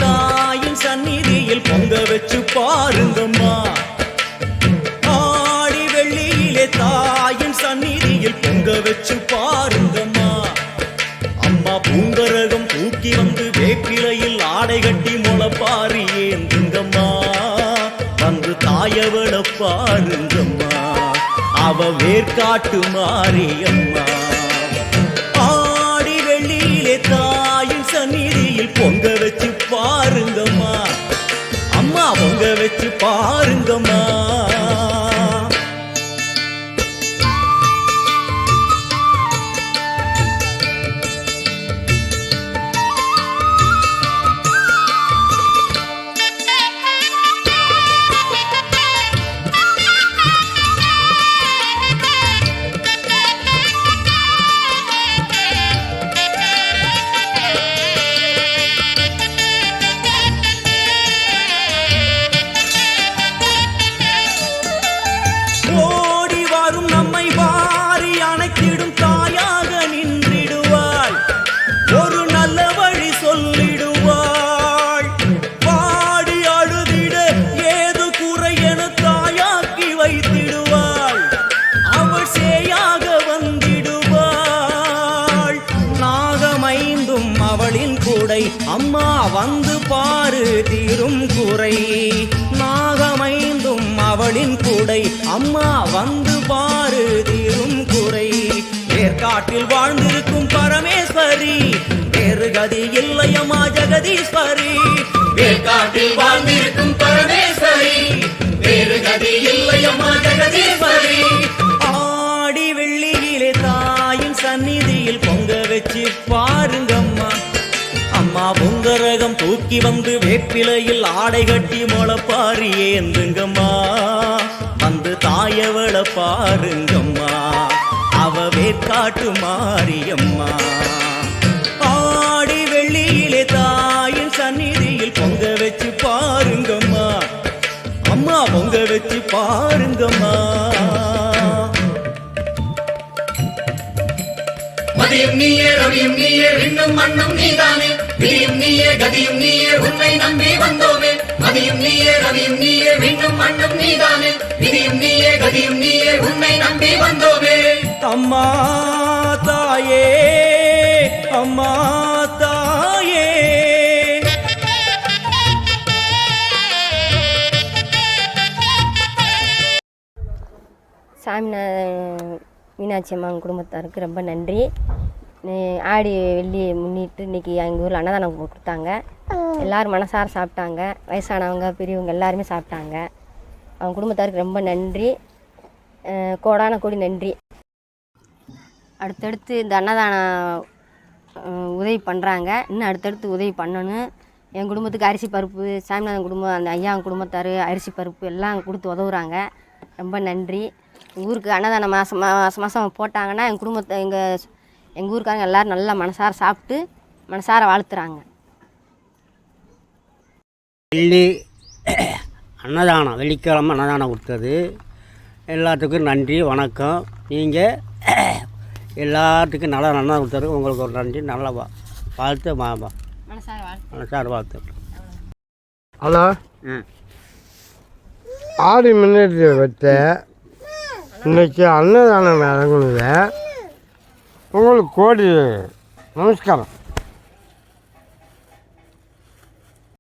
தாயின் சந்நிதியில் பொங்க வச்சு பாருங்கம்மா. ஆடி வெள்ளியிலே தாயின் சந்நிதியில் பொங்க வச்சு பாருங்கம்மா. அம்மா பூங்கரகம் தூக்கி வந்து வேப்பிலையில் ஆடை கட்டி முளைப்பாரி ஏந்துங்கம்மா. வந்து தாயவள பாருங்கம்மா, அவ வேர்காட்டு மாரியம்மா. ஆடி வெள்ளியிலே தாயின் சந்நிதியில் பொங்க வச்சு பாருங்கம்மா. அம்மா பொங்க வச்சு பாருங்கம்மா. ஓடி வரும் நம்மை வாரி அணைத்திடும் தாயாக நின்றிடுவாள். ஒரு நல்ல வழி சொல்லிடுவாள். பாடி அழுதிட ஏது குறை என தாயாக்கி வைத்திடுவாள். அவள் சேயாக வந்திடுவாள். நாகமைந்தும் அவளின் கூடை, அம்மா வந்து பாரு தீரும் குறை. நாகமைந்தும் அவளின் கூடை, அம்மா வந்து பாரு தீரும் குறை. வேர்காட்டில் வாழ்ந்திருக்கும் பரமேஸ்வரி, வேறு கதி இல்லையம்மா ஜெகதீஸ்வரி. வேர்காட்டில் வாழ்ந்திருக்கும் பரமேஸ்வரி, வேறு கதி இல்லையம்மா ஜெகதீஸ்வரி. ஆடி வெள்ளியிலே தாயின் சந்நிதியில் பொங்க வச்சு பாருங்கம்மா. அம்மா பொங்கரகம் தூக்கி வந்து வேப்பிலையில் ஆடை கட்டி முளைப்பாரி ஏந்துங்கம்மா. வந்து தாயவள பாருங்கம்மா, அவ வேர்காட்டு மாரியம்மா. ஆடி வெள்ளியிலே தாயின் சந்நிதியில் பொங்க வச்சு பாருங்கம்மா. அம்மா பொங்க வச்சு பாருங்கம்மா. மதியும் நீயே ரவியும் நீயே விண்ணும் மண்ணும் நீதானே. விதியும் நீயே கதியும் நீயே உன்னை நம்பி வந்தோமே. மதியும் நீயே ரவியும் நீயே விண்ணும் மண்ணும் நீதானே. விதியும் நீயே கதியும் நீயே உன்னை நம்பி வந்தோமே. அம்மா தாயே, அம்மா தாயே. சாமிநாதன் மீனாட்சி அம்மான் குடும்பத்தாருக்கு ரொம்ப நன்றி. ஆடி வெள்ளியை முன்னிட்டு இன்றைக்கி எங்கள் ஊரில் அன்னதானம் கொடுத்தாங்க. எல்லோரும் மனசார சாப்பிட்டாங்க. வயசானவங்க பெரியவங்க எல்லாருமே சாப்பிட்டாங்க. அவங்க குடும்பத்தாருக்கு ரொம்ப நன்றி, கோடான கோடி நன்றி. அடுத்தடுத்து இந்த அன்னதானம் உதவி பண்ணுறாங்க. இன்னும் அடுத்தடுத்து உதவி பண்ணணும். என் குடும்பத்துக்கு அரிசி பருப்பு, சாமிநாதன் குடும்பம் அந்த ஐயா குடும்பத்தார் அரிசி பருப்பு எல்லாம் கொடுத்து உதவுறாங்க. ரொம்ப நன்றி. ஊருக்கு அன்னதானம் மாதம் போட்டாங்கன்னா எங்கள் குடும்பத்தை எங்கள் ஊருக்காரங்க எல்லோரும் நல்லா மனசார சாப்பிட்டு மனசார வாழ்த்துறாங்க. வெள்ளி அன்னதானம், வெள்ளிக்கிழமை அன்னதானம் கொடுத்தது எல்லாத்துக்கும் நன்றி, வணக்கம். நீங்கள் எல்லாத்துக்கும் நல்லா அன்னதானம் கொடுத்தது உங்களுக்கு ஒரு நன்றி, நல்லா வாழ்த்து மனசார வாழ்த்து. ஹலோ, ஆடி முன்னேற்ற வச்ச இன்றைக்கி அன்னதானம் இறங்குனது உங்களுக்கு கோடி நமஸ்காரம்.